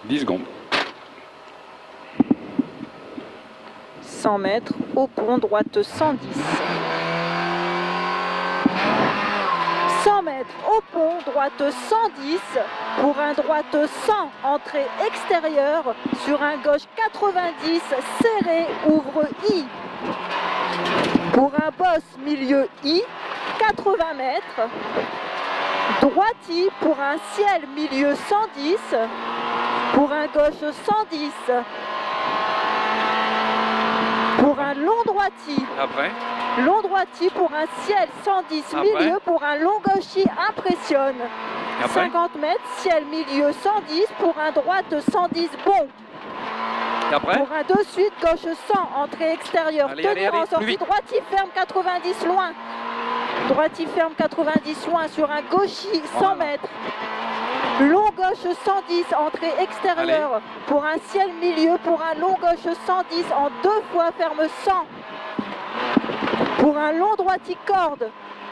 10 secondes. 100 mètres, au pont, droite 110. 100 mètres, au pont, droite 110. Pour un droite 100, entrée extérieure. Sur un gauche 90, serré, ouvre I. Pour un boss, milieu I, 80 mètres. Droite I, pour un ciel, milieu 110. Pour un gauche 110. Pour un long droiti. Après. Long droiti pour un ciel 110 Après. milieu, pour un long gauchi impressionne. Après. 50 mètres, ciel milieu 110, pour un droite 110 bon. Après. Pour un de suite, gauche 100, entrée extérieure, Allez, tenir allez, en sortie, droiti ferme 90 loin. Droiti ferme 90 loin sur un gauchi 100 mètres. Long gauche 110, entrée extérieure. Allez. Pour un ciel milieu, pour un long gauche 110, en 2 fois ferme 100. Pour un long droiti corde.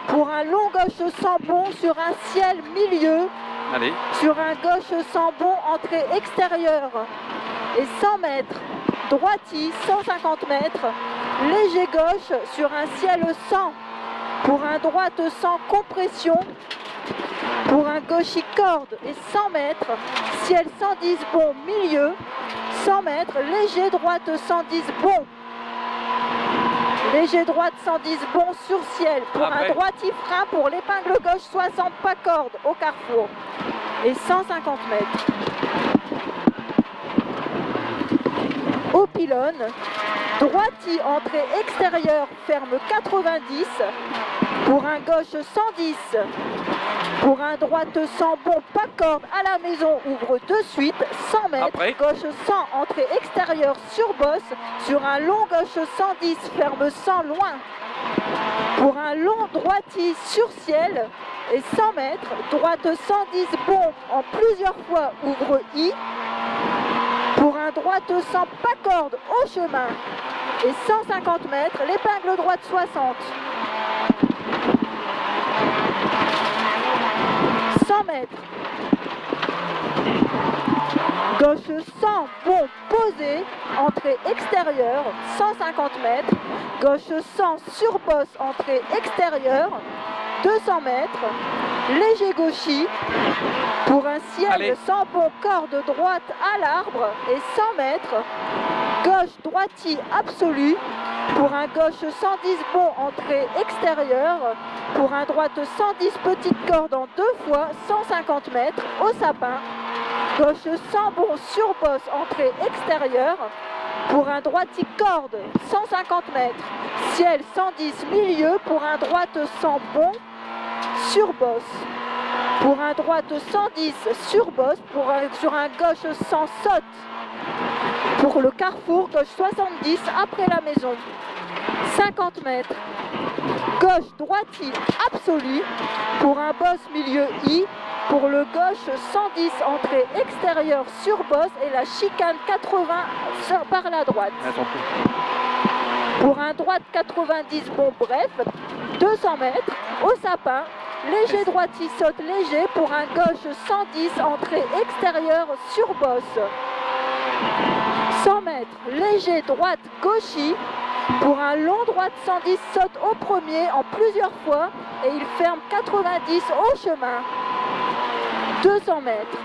Pour un long gauche 100 bon sur un ciel milieu. Allez. Sur un gauche 100 bon, entrée extérieure. Et 100 mètres. Droiti, 150 mètres. Léger gauche sur un ciel 100. Pour un droite 100 compression. Pour un gauchi corde et 100 mètres, ciel 110 bon milieu, 100 mètres, léger droite 110 bon. Léger droite 110 bon sur ciel. Pour Après. un droiti frein pour l'épingle gauche 60 pas corde au carrefour. Et 150 mètres. Au pylône, droiti entrée extérieure ferme 90. Pour un gauche 110. Pour un droite 100 bon, pas corde à la maison, ouvre de suite, 100 mètres, Après. gauche 100, entrée extérieure sur bosse, sur un long gauche 110, ferme 100 loin. Pour un long droiti sur ciel et 100 mètres, droite 110 bon, en plusieurs fois, ouvre I. Pour un droite 100, pas corde au chemin et 150 mètres, l'épingle droite 60. 100 mètres. Gauche 100, bon, posé, entrée extérieure, 150 mètres. Gauche 100, sur bosse, entrée extérieure, 200 mètres. Léger gauchi, pour un ciel Allez. 100 bon, corde droite à l'arbre et 100 mètres. Gauche droiti absolu. Pour un gauche 110 bon, entrée extérieure. Pour un droite 110 petite corde en 2 fois, 150 mètres, au sapin. Gauche 100 bon, sur bosse, entrée extérieure. Pour un droiti corde, 150 mètres. Ciel 110 milieu, pour un droite 100 bon, sur bosse. Pour un droite 110 sur bosse, sur un gauche 100 saute. Pour le carrefour, gauche 70 après la maison. 50 mètres. Gauche droiti absolu. Pour un boss milieu I. Pour le gauche 110 entrée extérieure sur bosse et la chicane 80 par la droite. Pour un droite 90 bon bref, 200 mètres au sapin. Léger droiti saute léger pour un gauche 110 entrée extérieure sur bosse. 100 mètres, léger droite gauchi. Pour un long droite 110 saute au premier en plusieurs fois et il ferme 90 au chemin. 200 mètres.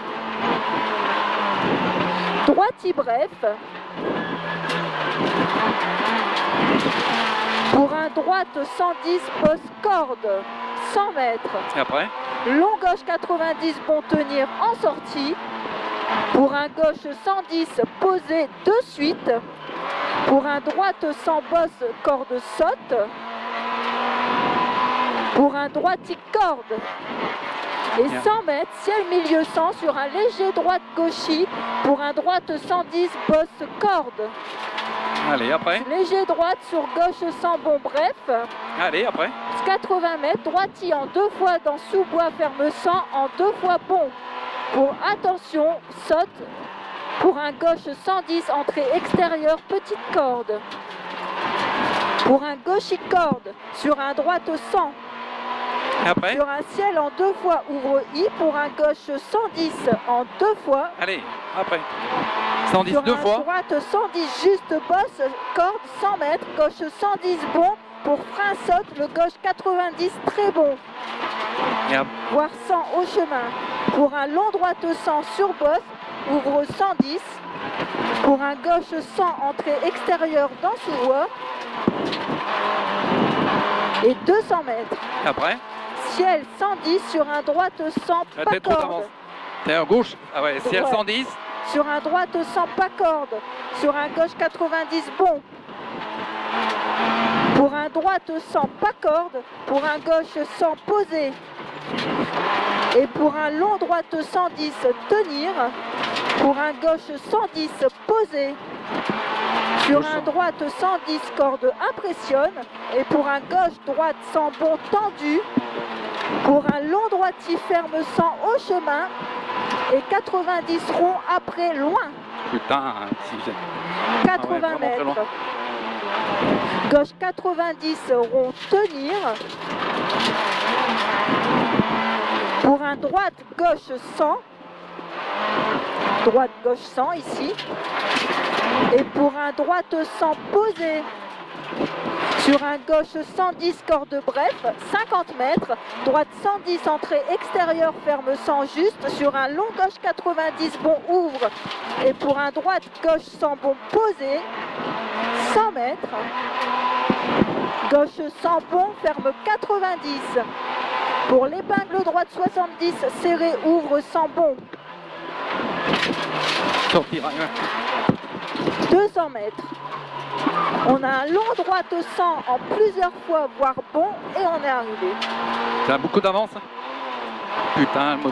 Droiti bref. Pour un droite 110 bosse corde. 100 mètres. Et après. Long gauche 90 bon tenir en sortie. Pour un gauche 110 posé de suite. Pour un droite 100 bosse corde saute. Pour un droiti corde. Et 100 mètres, ciel milieu 100 sur un léger droite gauchi. Pour un droite 110 bosse corde. Allez, après. Léger droite sur gauche 100 bon bref. Allez, après. 80 mètres, droiti en 2 fois dans sous-bois ferme 100 en 2 fois bon. Pour attention, saute. Pour un gauche 110, entrée extérieure, petite corde. Pour un gauchi corde, sur un droite 100. Et après. Sur un ciel en 2 fois, ouvre I. Pour un gauche 110 en 2 fois. Allez. après. 110 Sur deux un fois. droite 110 juste bosse, corde 100 mètres, gauche 110 bon, pour frein saute, le gauche 90 très bon, Et ap- voire 100 au chemin. Pour un long droite 100 sur bosse, ouvre 110. Pour un gauche 100 entrée extérieure dans sous-voie. Et 200 mètres. après. Ciel 110 sur un droite 100 pas T'es trop corde. d'avance. T'es en gauche. Ah ouais, ciel Ouais. 110. Sur un droite 100 pas corde. Sur un gauche 90 bon. Pour un droite 100 pas corde. Pour un gauche 100 posé. Et pour un long droite 110 tenir. Pour un gauche 110 posé. Sur un droite 110 corde impressionne. Et pour un gauche droite 100 bon tendu. Pour un long droitier ferme 100 au chemin. Et 90 rond après loin. Putain, si j'ai. 80 vraiment très loin. mètres. Gauche 90 rond tenir. Pour un droite gauche 100. Droite gauche 100 ici. Et pour un droite 100 posé. Sur un gauche 110 corde bref, 50 mètres, droite 110 entrée extérieure ferme 100 juste, sur un long gauche 90 bon ouvre, et pour un droite gauche 100 bon posé, 100 mètres, gauche 100 bon ferme 90, pour l'épingle droite 70 serré ouvre 100 bon, Sortira. 200 mètres. On a un long droite 100 en plusieurs fois, voire bon, et on est arrivé. T'as beaucoup d'avance. Putain, le mot.